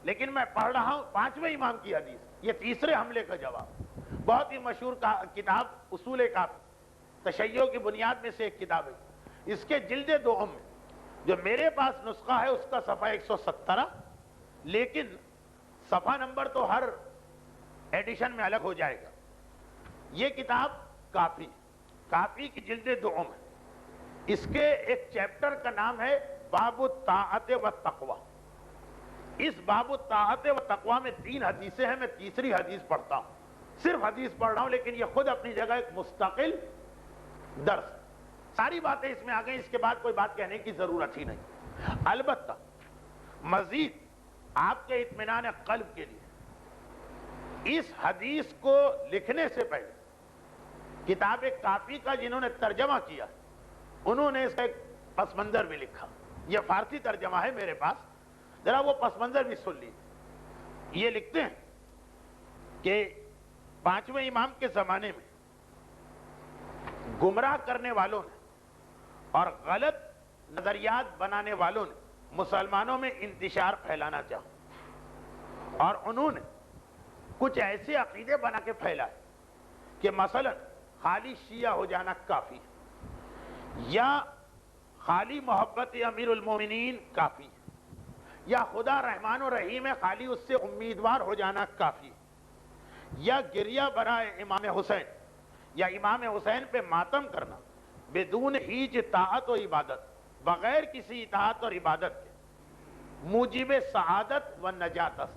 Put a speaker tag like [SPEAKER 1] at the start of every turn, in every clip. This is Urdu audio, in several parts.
[SPEAKER 1] لیکن میں پڑھ رہا ہوں 5ویں امام کی حدیث، یہ تیسرے حملے کا جواب۔ بہت ہی مشہور کتاب اصول کافی، تشیع کی بنیاد میں سے ایک کتاب ہے، اس کے جلد دوم میں جو میرے پاس نسخہ ہے اس کا صفحہ 117، لیکن صفحہ نمبر تو ہر ایڈیشن میں الگ ہو جائے گا۔ یہ کتاب کافی کی جلد دوم ہے، اس کے ایک چیپٹر کا نام ہے باب الطاعت والتقوی۔ اس باب الطاعت والتقوی میں 3 حدیثیں ہیں، میں تیسری حدیث پڑھتا ہوں، صرف حدیث پڑھ رہا ہوں، لیکن یہ خود اپنی جگہ ایک مستقل درس، ساری باتیں اس میں آ گئی، اس کے بعد کوئی بات کہنے کی ضرورت ہی نہیں۔ البتہ مزید آپ کے اطمینان قلب کے لیے اس حدیث کو لکھنے سے پہلے کتاب کافی کا جنہوں نے ترجمہ کیا انہوں نے اس کا ایک پس منظر بھی لکھا، یہ فارسی ترجمہ ہے میرے پاس، ذرا وہ پس منظر بھی سن لیجیے۔ یہ لکھتے ہیں کہ 5ویں امام کے زمانے میں گمراہ کرنے والوں نے اور غلط نظریات بنانے والوں نے مسلمانوں میں انتشار پھیلانا چاہا، اور انہوں نے کچھ ایسے عقیدے بنا کے پھیلائے کہ مثلا خالی شیعہ ہو جانا کافی ہے، یا خالی محبت امیر المومنین کافی ہے، یا خدا رحمان و رحیم ہے خالی اس سے امیدوار ہو جانا کافی ہے، یا گریہ برائے امام حسین یا امام حسین پہ ماتم کرنا بدون ہیچ اطاعت و عبادت، بغیر کسی اطاعت اور عبادت کے موجب سعادت و نجات است،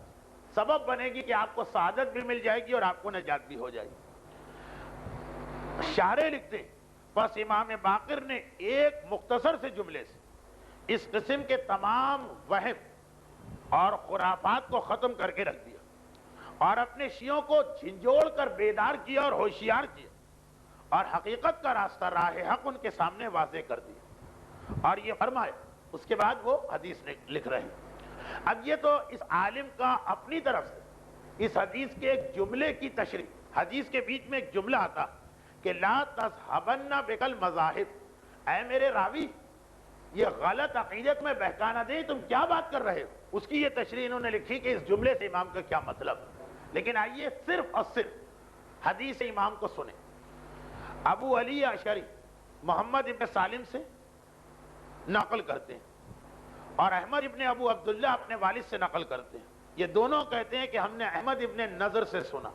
[SPEAKER 1] سبب بنے گی کہ آپ کو سعادت بھی مل جائے گی اور آپ کو نجات بھی ہو جائے گی۔ شارح لکھتے ہیں پس امام باقر نے ایک مختصر سے جملے سے اس قسم کے تمام وہم اور خرافات کو ختم کر کے رکھ دیا، اور اپنے شیعوں کو جھنجھوڑ کر بیدار کیا اور ہوشیار کیا، اور حقیقت کا راستہ راہ حق ان کے سامنے واضح کر دیا، اور یہ فرمایا۔ اس کے بعد وہ حدیث لکھ رہے ہیں۔ اب یہ تو اس عالم کا اپنی طرف سے اس حدیث کے ایک جملے کی تشریح، حدیث کے بیچ میں ایک جملہ آتا کہ لا تذهبن بک المذاہب، اے میرے راوی یہ غلط عقیدت میں بہکانا دے، تم کیا بات کر رہے ہو، اس کی یہ تشریح انہوں نے لکھی کہ اس جملے سے امام کا کیا مطلب۔ لیکن آئیے صرف اور صرف حدیث امام کو سنیں۔ ابو علی اشعری محمد ابن سالم سے نقل کرتے ہیں، اور احمد ابن ابو عبداللہ اپنے والد سے نقل کرتے ہیں، یہ دونوں کہتے ہیں کہ ہم نے احمد ابن نضر سے سنا،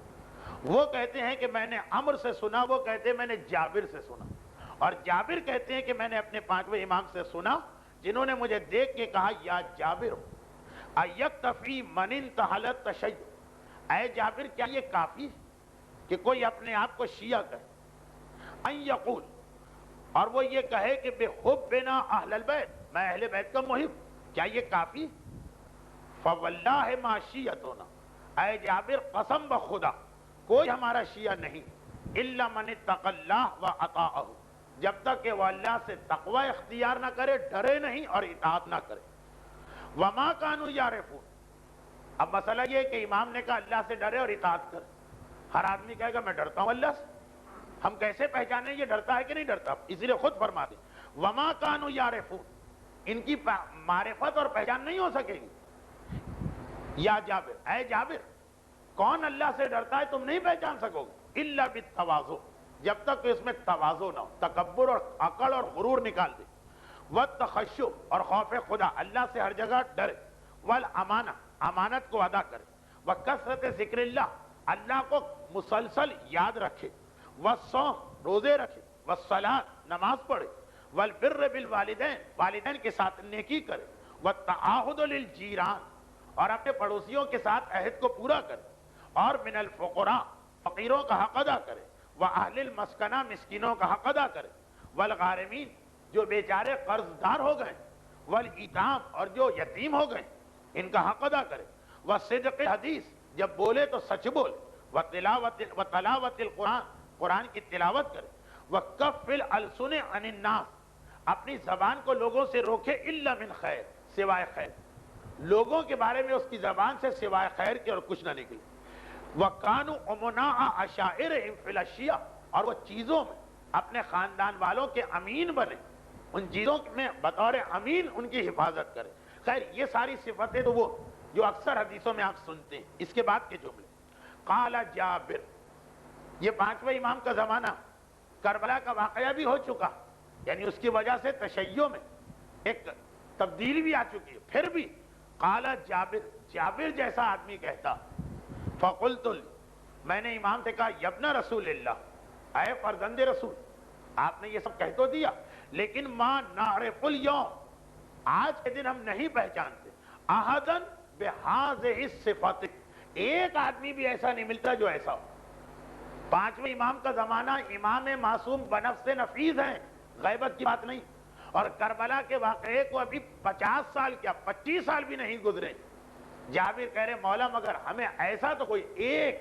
[SPEAKER 1] وہ کہتے ہیں کہ میں نے عمر سے سنا، وہ کہتے ہیں میں نے جابر سے سنا، اور جابر کہتے ہیں کہ میں نے اپنے 5ویں امام سے سنا جنہوں نے مجھے دیکھ کے کہا یا جابر ایکتفی من انتحلت تشیع، اے جابر کیا یہ کافی ہے کہ کوئی اپنے آپ کو شیعہ کہے، ان یقول، اور وہ یہ کہے کہ بحبنا اہل البیت، میں اہل بیت کا محب، کیا یہ کافی؟ فواللہ ما شیعتنا، اے جابر قسم بخدا کوئی ہمارا شیعہ نہیں، الا من اتقى اللہ واطاعہ، جب تک کہ وہ اللہ سے تقوی اختیار نہ کرے، ڈرے نہیں اور اطاعت نہ کرے۔ وما كانوا يعرفون، اب مسئلہ یہ ہے کہ امام نے کہا اللہ سے ڈرے اور اطاعت کرے، ہر آدمی کہے گا میں ڈرتا ہوں اللہ سے، ہم کیسے پہچانیں یہ ڈرتا ہے کہ نہیں ڈرتا؟ اس لیے خود فرما دیں وما كانوا يعرفون، ان کی معرفت اور پہچان نہیں ہو سکے گی۔ یا جابر، اے جابر کون اللہ سے ڈرتا ہے تم نہیں پہچان سکو گے، الا بالتواضع، جب تک کہ اس میں تواضع نہ ہو، تکبر اور عقل اور غرور نکال دے، والتخشع اور خوف خدا، اللہ سے ہر جگہ ڈرے، والامانہ امانت کو ادا کرے، وکثرت ذکر اللہ اللہ کو مسلسل یاد رکھے، والصوم روزے رکھے، والصلاۃ نماز پڑھے، والبر بالوالدین والدین کے ساتھ نیکی کرے، والتعاہد للجیران اور اپنے پڑوسیوں کے ساتھ عہد کو پورا کرے، اور من الفقراء فقیروں کا حق ادا کرے، واہل المسکنہ مسکینوں کا حق ادا کرے، والغارمین جو بیچارے قرض دار ہو گئے، والایتام اور جو یتیم ہو گئے ان کا حق ادا کرے، وصدق حدیث جب بولے تو سچ بولے، وتلاوت القرآن قرآن کی تلاوت کرے، وکف الالسن عن الناس اپنی زبان کو لوگوں سے روکے، الا من خیر سوائے خیر، لوگوں کے بارے میں اس کی زبان سے سوائے خیر کے اور کچھ نہ نکلے، وَكَانُوا أُمَنَاءَ عَشَائِرِهِمْ فِي الْأَشْيَاءِ اور وہ چیزوں میں اپنے خاندان والوں کے امین بنے، ان چیزوں میں بطور امین ان کی حفاظت کرے۔ خیر یہ ساری صفتیں تو وہ جو اکثر حدیثوں میں آپ سنتے ہیں. اس کے بعد کے جملے قال جابر. یہ 5ویں امام کا زمانہ، کربلا کا واقعہ بھی ہو چکا، یعنی اس کی وجہ سے تشیع میں ایک تبدیلی بھی آ چکی ہے. پھر بھی قال جابر، جابر جیسا آدمی کہتا. فقلت، میں نے امام سے کہا یبن رسول اللہ، اے فرزند رسول، آپ نے یہ سب کہہ تو دیا، لیکن ما نعرف اليوم، آج کے دن ہم نہیں پہچانتے احدن بہذہ الصفات، ایک آدمی بھی ایسا نہیں ملتا جو ایسا ہو. 5ویں امام کا زمانہ، امام معصوم بنفس نفیس ہیں، غیبت کی بات نہیں. اور کربلا کے واقعے کو ابھی 50 سال کیا 25 سال بھی نہیں گزرے. جابر کہہ رہے مولا مگر ہمیں ایسا تو کوئی ایک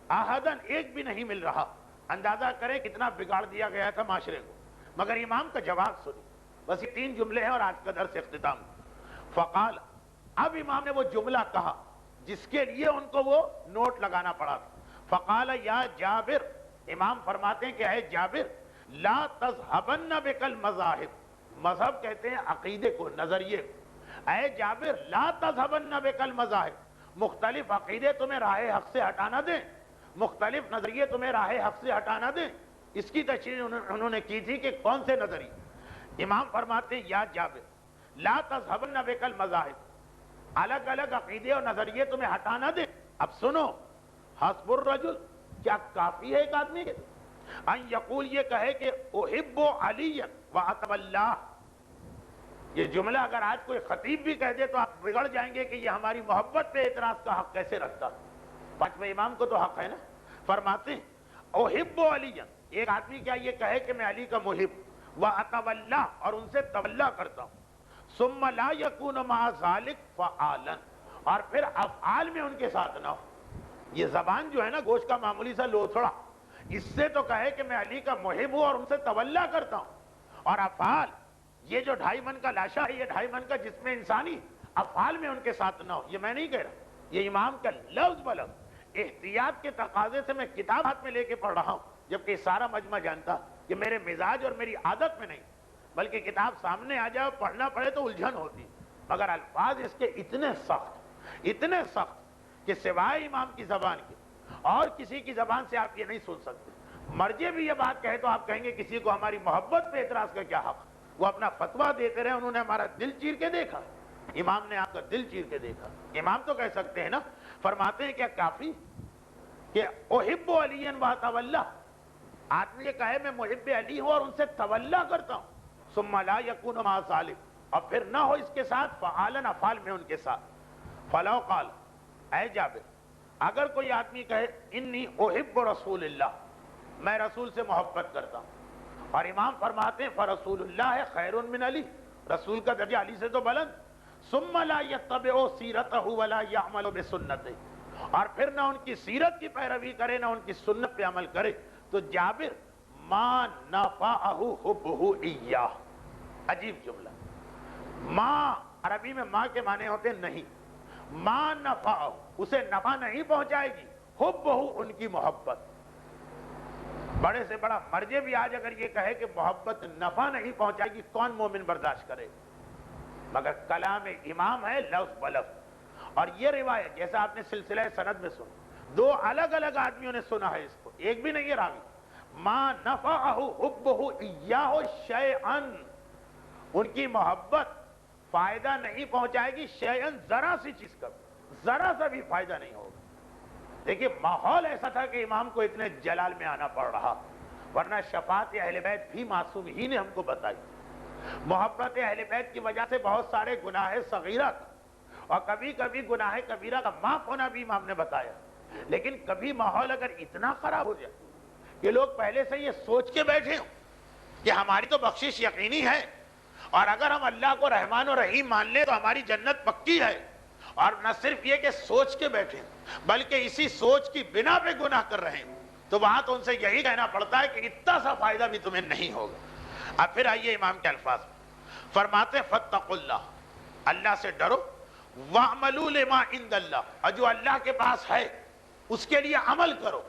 [SPEAKER 1] احدن ایک بھی نہیں مل رہا. اندازہ کریں کتنا بگاڑ دیا گیا تھا معاشرے کو. مگر امام کا جواب سنی. بس یہ 3 جملے ہیں اور آج کا درس اختتام. فقال، اب امام نے وہ جملہ کہا جس کے لیے ان کو وہ نوٹ لگانا پڑا تھا. فقال یا جابر، امام فرماتے ہیں کہ اے جابر، لا تذهبن بک المذاہب، مذہب کہتے ہیں عقیدے کو، نظریے. اے جابر لا تذهبن بک المذاہب، مختلف عقیدے تمہیں راہ حق سے ہٹانا دیں، مختلف نظریے تمہیں راہ حق سے ہٹانا دیں. اس کی تشریح انہوں نے کی تھی کہ کون سے نظریے. امام فرماتے ہیں یا جابر لا تذهبن بک المذاہب، الگ الگ عقیدے اور نظریے تمہیں ہٹانا دیں. اب سنو، حسب الرجل، کیا کافی ہے ایک آدمی کے ان یقول، یہ کہے کہ احب علی واتولہ. یہ جملہ اگر آج کوئی خطیب بھی کہہ دے تو آپ بگڑ جائیں گے کہ یہ ہماری محبت پہ اعتراض کا حق کیسے رکھتا. 5ویں امام کو تو حق ہے نا. فرماتے ہیں احب علی، ایک آدمی کیا یہ کہے کہ میں علی کا محب، واتولہ، اور ان سے تولا کرتا ہوں، ثم لا یکون مع ذلک فعالا، اور پھر افعال میں ان کے ساتھ نہ ہو. یہ زبان جو ہے نا گوشت کا معمولی سا لوتھڑا، اس سے تو کہے کہ میں علی کا محب ہوں اور ان سے تولا کرتا ہوں، اور افعال، یہ جو 2.5 من کا لاشا ہے، یہ 2.5 من کا جسم انسانی، افعال میں ان کے ساتھ نہ ہو. یہ میں نہیں کہہ رہا، یہ امام کا لفظ بلفظ. احتیاط کے تقاضے سے میں کتاب ہاتھ میں لے کے پڑھ رہا ہوں، جبکہ سارا مجمع جانتا کہ میرے مزاج اور میری عادت میں نہیں، بلکہ کتاب سامنے آ جائے پڑھنا پڑے تو الجھن ہوتی. مگر الفاظ اس کے اتنے سخت کہ سوائے امام کی زبان کے اور کسی کی زبان سے آپ یہ نہیں سن سکتے. مرجع بھی یہ بات کہے تو آپ کہیں گے کسی کو ہماری محبت پہ اعتراض کا کیا حق. وہ اپنا فتویٰ دیتے رہے، انہوں نے ہمارا دل چیر کے دیکھا، امام نے آپ کا دل چیر کے دیکھا. امام تو کہہ سکتے ہیں نا. فرماتے ہیں کیا کافی کہ احب علی واتولہ، آدمی یہ کہے میں محب علی ہوں اور ان سے تولا کرتا ہوں، ثم لا یکون مع ذلک، اور پھر نہ ہو اس کے ساتھ فعالا، افعال میں ان کے ساتھ. فلو قال، اے جابر، اگر کوئی آدمی کہے انی احب رسول اللہ، میں رسول سے محبت کرتا ہوں، اور امام فرماتے ہیں فرسول اللہ خیر من علی، رسول کا درجہ علی سے تو بلند. ثم لا یتبع سیرتہ ولا یعمل بسنتہ، اور پھر نہ ان کی سیرت کی پیروی کرے نہ ان کی سنت پہ عمل کرے، تو جابر ما نفعہ حبہ ایاہ. عجیب جملہ. ما عربی میں ما کے معنی ہوتے نہیں. ما نفعہ، اسے نفع نہیں پہنچائے گی، حبہ، ان کی محبت. بڑے سے بڑا مرجع بھی آج اگر یہ کہے کہ محبت نفع نہیں پہنچائے گی، کون مومن برداشت کرے. مگر کلام امام ہے لفظ بلفظ. اور یہ روایت جیسا آپ نے سلسلہ سند میں سنا، 2 الگ الگ آدمیوں نے سنا ہے اس کو، ایک بھی نہیں ہے راوی. ما نفعہ حبہ ایاہ شیئا، ان کی محبت فائدہ نہیں پہنچائے گی، شیئا، ذرا سی چیز کا، ذرا سا بھی فائدہ نہیں ہوگا. دیکھیں ماحول ایسا تھا کہ امام کو اتنے جلال میں آنا پڑ رہا، ورنہ شفاعت اہل بیت بھی معصوم ہی نے ہم کو بتائی. محبت اہل بیت کی وجہ سے بہت سارے گناہ صغیرہ اور کبھی کبھی گناہ کبیرہ کا معاف ہونا بھی امام نے بتایا. لیکن کبھی ماحول اگر اتنا خراب ہو جائے کہ لوگ پہلے سے یہ سوچ کے بیٹھے ہوں کہ ہماری تو بخشش یقینی ہے، اور اگر ہم اللہ کو رحمان و رحیم مان لیں تو ہماری جنت پکی ہے، اور نہ صرف یہ کہ سوچ کے بیٹھے بلکہ اسی سوچ کی بنا پہ گناہ کر رہے ہیں، تو وہاں تو ان سے یہی کہنا پڑتا ہے کہ اتنا سا فائدہ بھی تمہیں نہیں ہوگا. اب پھر آئیے امام کے الفاظ. فرماتے فاتقوا اللہ، اللہ سے ڈرو، وَاعْمَلُوا لِمَا عِنْدَ اللَّهِ، اور جو اللہ کے پاس ہے اس کے لیے عمل کرو.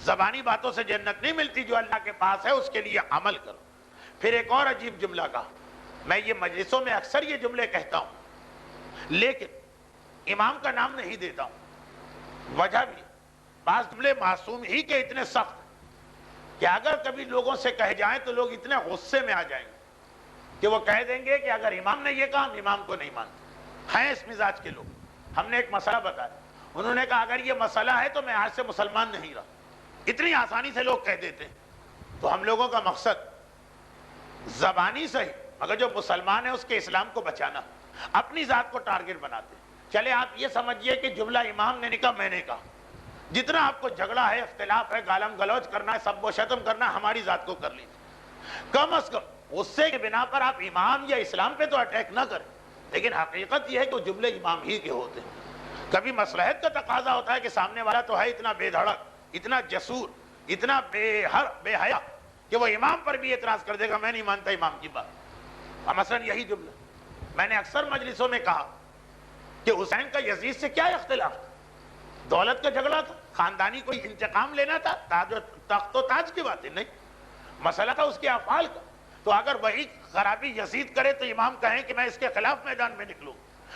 [SPEAKER 1] زبانی باتوں سے جنت نہیں ملتی، جو اللہ کے پاس ہے اس کے لیے عمل کرو. پھر ایک اور عجیب جملہ کہا. میں یہ مجلسوں میں اکثر یہ جملے کہتا ہوں، لیکن امام کا نام نہیں دیتا ہوں، وجہ بھی بعض جملے معصوم ہی کے اتنے سخت کہ اگر کبھی لوگوں سے کہے جائیں تو لوگ اتنے غصے میں آ جائیں گے کہ وہ کہہ دیں گے کہ اگر امام نے یہ کہا ہم امام کو نہیں مانتے۔ ہیں اس مزاج کے لوگ۔ ہم نے ایک مسئلہ بتایا، انہوں نے کہا اگر یہ مسئلہ ہے تو میں آج سے مسلمان نہیں رہا۔ اتنی آسانی سے لوگ کہہ دیتے ہیں۔ تو ہم لوگوں کا مقصد زبانی صحیح مگر جو مسلمان ہے اس کے اسلام کو بچانا، اپنی ذات کو ٹارگٹ بناتے ہیں۔ چلے آپ یہ سمجھیے کہ جملہ امام نے نہیں کہا میں نے کہا، جتنا آپ کو جھگڑا ہے، اختلاف ہے، گالم گلوچ کرنا ہے، سب و شتم کرنا ہے، ہماری ذات کو کر لیجیے۔ کم از کم غصے کے بنا پر آپ امام یا اسلام پہ تو اٹیک نہ کریں، لیکن حقیقت یہ ہے کہ وہ جملے امام ہی کے ہوتے ہیں۔ کبھی مصلحت کا تقاضا ہوتا ہے کہ سامنے والا تو ہے اتنا بے دھڑک، اتنا جسور، اتنا بے حیا کہ وہ امام پر بھی اعتراض کر دے گا، میں نہیں مانتا امام کی بات۔ مثلاً یہی جملہ میں نے اکثر مجلسوں میں کہا کہ حسین کا یزید سے کیا اختلاف تھا؟ دولت کا جھگڑا تھا، خاندانی کوئی انتقام لینا تھا، تخت و تاج کی باتیں نہیں، مسئلہ تھا اس کے افعال کا۔ تو اگر وہی خرابی یزید کرے تو امام کہیں کہ میں اس کے خلاف میدان میں نکلوں،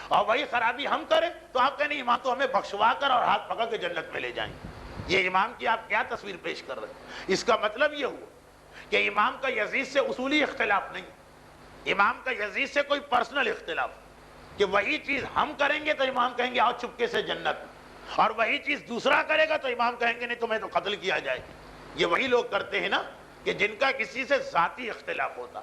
[SPEAKER 1] اور وہی خرابی ہم کریں تو آپ کہیں نہیں امام تو ہمیں بخشوا کر اور ہاتھ پکڑ کے جنت میں لے جائیں۔ یہ امام کی آپ کیا تصویر پیش کر رہے ہیں؟ اس کا مطلب یہ ہوا کہ امام کا یزید سے اصولی اختلاف نہیں، امام کا یزید سے کوئی پرسنل اختلاف کہ وہی چیز ہم کریں گے تو امام کہیں گے آؤ چپکے سے جنت، اور وہی چیز دوسرا کرے گا تو امام کہیں گے نہیں تمہیں تو قتل کیا جائے گا۔ یہ وہی لوگ کرتے ہیں نا کہ جن کا کسی سے ذاتی اختلاف ہوتا،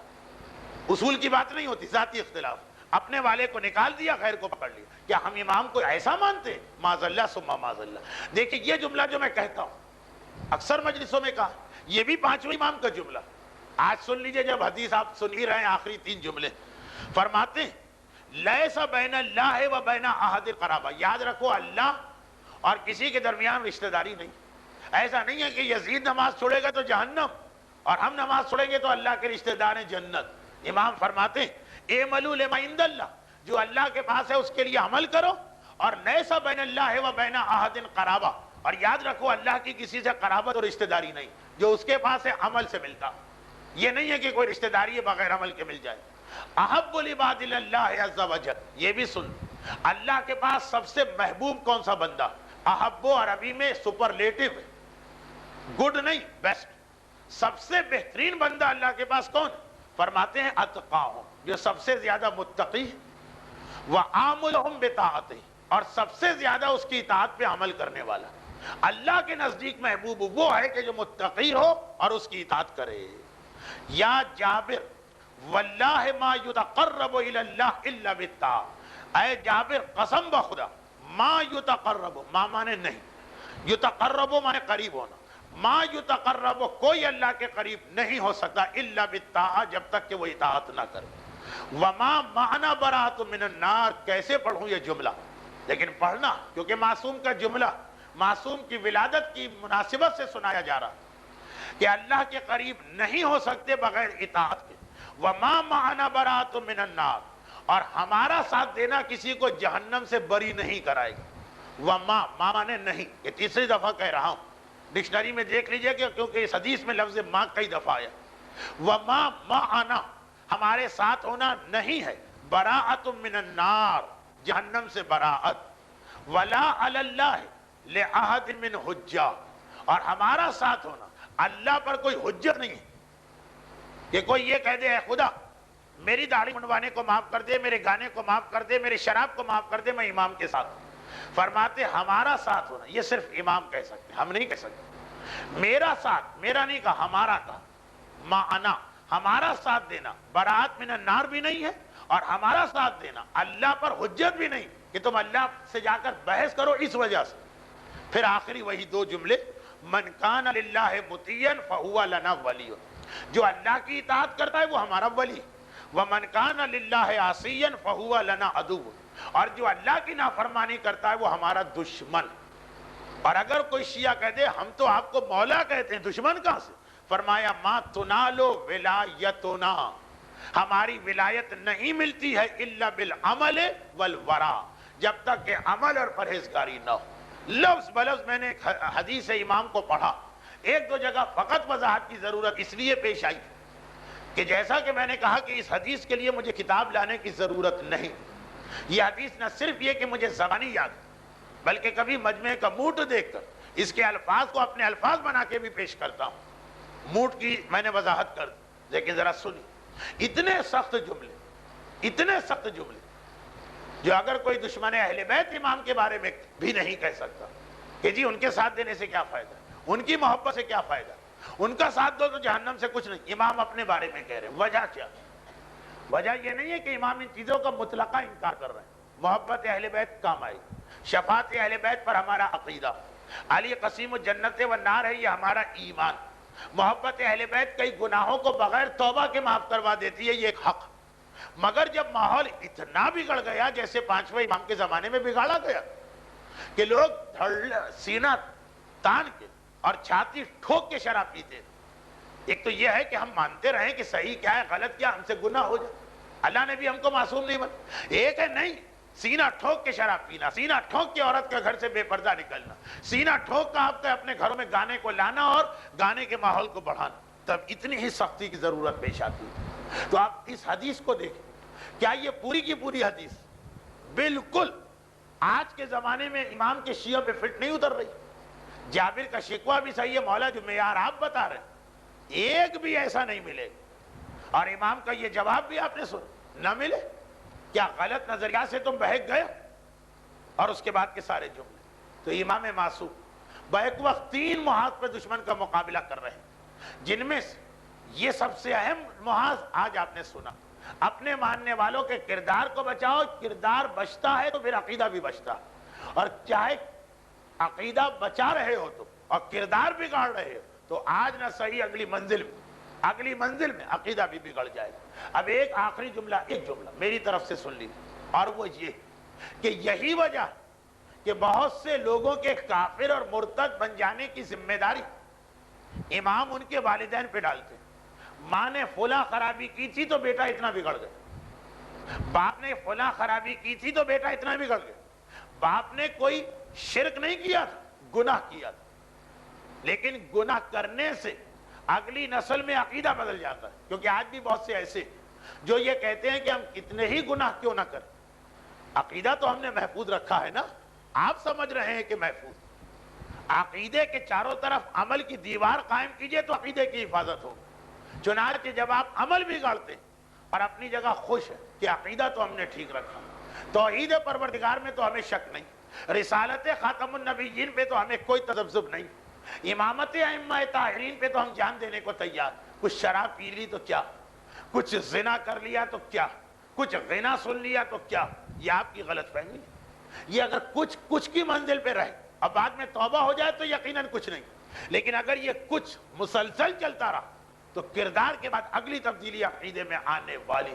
[SPEAKER 1] اصول کی بات نہیں ہوتی، ذاتی اختلاف، اپنے والے کو نکال دیا، غیر کو پکڑ لیا۔ کیا ہم امام کو ایسا مانتے ہیں؟ معاذ اللہ ثم معاذ اللہ۔ دیکھیں یہ جملہ جو میں کہتا ہوں اکثر مجلسوں میں کہا، یہ بھی پانچویں امام کا جملہ۔ آج سن لیجئے، جب حدیث آپ سن ہی رہے ہیں، آخری 3 جملے فرماتے ہیں لیس بین اللہ و بین احد قرابہ، یاد رکھو اللہ اور کسی کے درمیان رشتہ داری نہیں۔ ایسا نہیں ہے کہ یزید نماز چھوڑے گا تو جہنم اور ہم نماز چھوڑیں گے تو اللہ کے رشتہ دار ہیں جنت۔ امام فرماتے ہیں اعملوا لما عند اللہ، جو اللہ کے پاس ہے اس کے لیے عمل کرو، اور لیس بین اللہ و بین احد قرابہ، اور یاد رکھو اللہ کی کسی سے قرابت اور رشتہ داری نہیں، جو اس کے پاس ہے عمل سے ملتا۔ یہ نہیں ہے کہ کوئی رشتہ داری بغیر عمل کے مل جائے۔ احب العباد اللہ عز وجل، یہ بھی سن، اللہ کے پاس سب سے محبوب کون سا بندہ؟ احب عربی میں سپرلیٹو ہے، گڈ نہیں، بیسٹ۔ سب سے بہترین بندہ اللہ کے پاس کون؟ فرماتے ہیں اتقاہم، جو سب سے زیادہ متقی وعاملہم بطاعتہ، اور سب سے زیادہ اس کی اطاعت پہ عمل کرنے والا۔ اللہ کے نزدیک محبوب وہ ہے کہ جو متقی ہو اور اس کی اطاعت کرے۔ یا جابر واللہ ما یتقرب الی اللہ الا بالطاعۃ، اے جابر قسم بخدا، ما یتقرب، ما مانے نہیں، یتقرب مانے قریب ہونا، ما یتقرب کوئی اللہ کے قریب نہیں ہو سکتا الا بالطاعۃ، جب تک کہ وہ اطاعت نہ کرے۔ وما معنی براۃ من النار، کیسے پڑھوں یہ جملہ؟ لیکن پڑھنا کیونکہ معصوم کا جملہ معصوم کی ولادت کی مناسبت سے سنایا جا رہا کہ اللہ کے قریب نہیں ہو سکتے بغیر اطاعت کے۔ وما معنی براۃ من النار، اور ہمارا ساتھ دینا کسی کو جہنم سے بری نہیں کرائے گا۔ وما، ما مانے نہیں، یہ تیسری دفعہ کہہ رہا ہوں، ڈکشنری میں دیکھ لیجئے کہ کیونکہ اس حدیث میں لفظ ما کئی دفعہ آیا۔ وما معنا، ہمارے ساتھ ہونا نہیں ہے، براءۃ من النار، جہنم سے براءت، ولا علی اللہ لأحد من حجہ، اور ہمارا ساتھ ہونا اللہ پر کوئی حجت نہیں ہے کہ کوئی یہ کہہ دے اے خدا میری داڑھی منڈوانے کو معاف کر دے، میرے گانے کو معاف کر دے، میری شراب کو معاف کر دے، میں امام کے ساتھ ہوں۔ فرماتے ہمارا ساتھ ہونا یہ صرف امام کہہ سکتے، ہم نہیں کہہ سکتے۔ میرا ساتھ، میرا نہیں کہا، ہمارا کہا، معنا، ہمارا ساتھ دینا براءت من النار بھی نہیں ہے، اور ہمارا ساتھ دینا اللہ پر حجت بھی نہیں کہ تم اللہ سے جا کر بحث کرو اس وجہ سے۔ پھر آخری وہی 2 جملے، من کان للہ مطیعا فہو لنا ولی، جو اللہ کی اطاعت کرتا ہے وہ ہمارا ولی، ومن کان للہ عصیا فہو لنا عدو، اور جو اللہ کی نافرمانی کرتا ہے وہ ہمارا دشمن۔ اور اگر کوئی شیعہ کہہ دے ہم تو آپ کو مولا کہتے ہیں، دشمن کہاں سے؟ فرمایا ما تنالو ولایتنا، ہماری ولایت نہیں ملتی ہے الا بالعمل والورع، جب تک کہ عمل اور پرہیزگاری نہ ہو۔ لفظ بلفظ میں نے حدیث امام کو پڑھا، 1-2 جگہ فقط وضاحت کی ضرورت اس لیے پیش آئی کہ جیسا کہ میں نے کہا کہ اس حدیث کے لیے مجھے کتاب لانے کی ضرورت نہیں، یہ حدیث نہ صرف یہ کہ مجھے زبانی یاد ہے، بلکہ کبھی مجمع کا موڈ دیکھ کر اس کے الفاظ کو اپنے الفاظ بنا کے بھی پیش کرتا ہوں۔ موڈ کی میں نے وضاحت کر دی، لیکن ذرا سنی، اتنے سخت جملے جو اگر کوئی دشمن اہل بیت امام کے بارے میں بھی نہیں کہہ سکتا کہ جی ان کے ساتھ دینے سے کیا فائدہ، ان کی محبت سے کیا فائدہ، ان کا ساتھ دو تو جہنم سے کچھ نہیں، امام اپنے بارے میں کہہ رہے ہیں۔ وجہ کیا؟ وجہ یہ نہیں ہے کہ امام ان چیزوں کا مطلقہ انکار کر رہے ہیں۔ محبت اہل بیت کام آئی، شفاعت اہل بیت پر ہمارا عقیدہ، علی قسیم الجنت والنار ہے، یہ ہمارا ایمان۔ محبت اہل بیت کئی گناہوں کو بغیر توبہ کے معاف کروا دیتی ہے، یہ ایک حق۔ مگر جب ماحول اتنا بگڑ گیا جیسے پانچویں امام کے زمانے میں بگاڑا گیا کہ لوگ سینہ تان کے اور چھاتی ٹھوک کے شراب پیتے، ایک تو یہ ہے کہ ہم مانتے رہیں کہ صحیح کیا ہے غلط کیا، ہم سے گناہ ہو جائے، اللہ نے بھی ہم کو معصوم نہیں بنا۔ ایک ہے نہیں، سینہ ٹھوک کے شراب پینا، سینہ ٹھوک کے عورت کے گھر سے بے پردہ نکلنا، سینہ ٹھوک کا آپ کے اپنے گھروں میں گانے کو لانا اور گانے کے ماحول کو بڑھانا، تب اتنی ہی سختی کی ضرورت پیش آتی ہے۔ تو آپ اس حدیث کو دیکھیں، کیا یہ پوری کی پوری حدیث بالکل آج کے زمانے میں امام کے شیعہ پہ فٹ نہیں اتر رہی؟ جابر کا شکوہ بھی صحیح ہے، مولا جو معیار آپ بتا رہے ہیں ایک بھی ایسا نہیں ملے، اور امام کا یہ جواب بھی آپ نے سنا نہ ملے، کیا غلط نظریات سے تم بہک گئے؟ اور اس کے بعد کے سارے جملے تو امام معصوم بیک وقت 3 محاذ پہ دشمن کا مقابلہ کر رہے ہیں، جن میں یہ سب سے اہم محاذ آج آپ نے سنا، اپنے ماننے والوں کے کردار کو بچاؤ، کردار بچتا ہے تو پھر عقیدہ بھی بچتا ہے، اور چاہے عقیدہ بچا رہے ہو تو اور کردار بگاڑ رہے ہو تو آج نہ صحیح اگلی منزل میں عقیدہ بھی بگڑ جائے گا۔ اب ایک آخری جملہ میری طرف سے سن لیجیے، اور وہ یہ کہ یہی وجہ کہ بہت سے لوگوں کے کافر اور مرتد بن جانے کی ذمہ داری امام ان کے والدین پہ ڈالتے ہیں۔ ماں نے فلاں خرابی کی تھی تو بیٹا اتنا بگڑ گیا، باپ نے فلاں خرابی کی تھی تو بیٹا اتنا بگڑ گیا، باپ نے کوئی شرک نہیں کیا تھا، گناہ کیا تھا، لیکن گناہ کرنے سے اگلی نسل میں عقیدہ بدل جاتا ہے، کیونکہ آج بھی بہت سے ایسے جو یہ کہتے ہیں کہ ہم کتنے ہی گناہ کیوں نہ کریں، عقیدہ تو ہم نے محفوظ رکھا ہے نا، آپ سمجھ رہے ہیں کہ محفوظ، عقیدے کے چاروں طرف عمل کی دیوار قائم کیجئے تو عقیدے کی حفاظت ہو۔ چنانچہ جب آپ عمل بگاڑتے اور اپنی جگہ خوش ہے کہ عقیدہ تو ہم نے ٹھیک رکھا، توحید پروردگار میں تو ہمیں شک نہیں، رسالت خاتم النبیین پہ تو ہمیں کوئی تذبذب نہیں، امامت ائمہ طاہرین پہ تو ہم جان دینے کو تیار، کچھ شراب پی لی تو کیا، کچھ زنا کر لیا تو کیا، کچھ غنا سن لیا تو کیا، یہ آپ کی غلط فہمی ہے۔ یہ اگر کچھ کی منزل پہ رہے اور بعد میں توبہ ہو جائے تو یقیناً کچھ نہیں، لیکن اگر یہ کچھ مسلسل چلتا رہا تو کردار کے بعد اگلی تبدیلی عقیدے میں آنے والی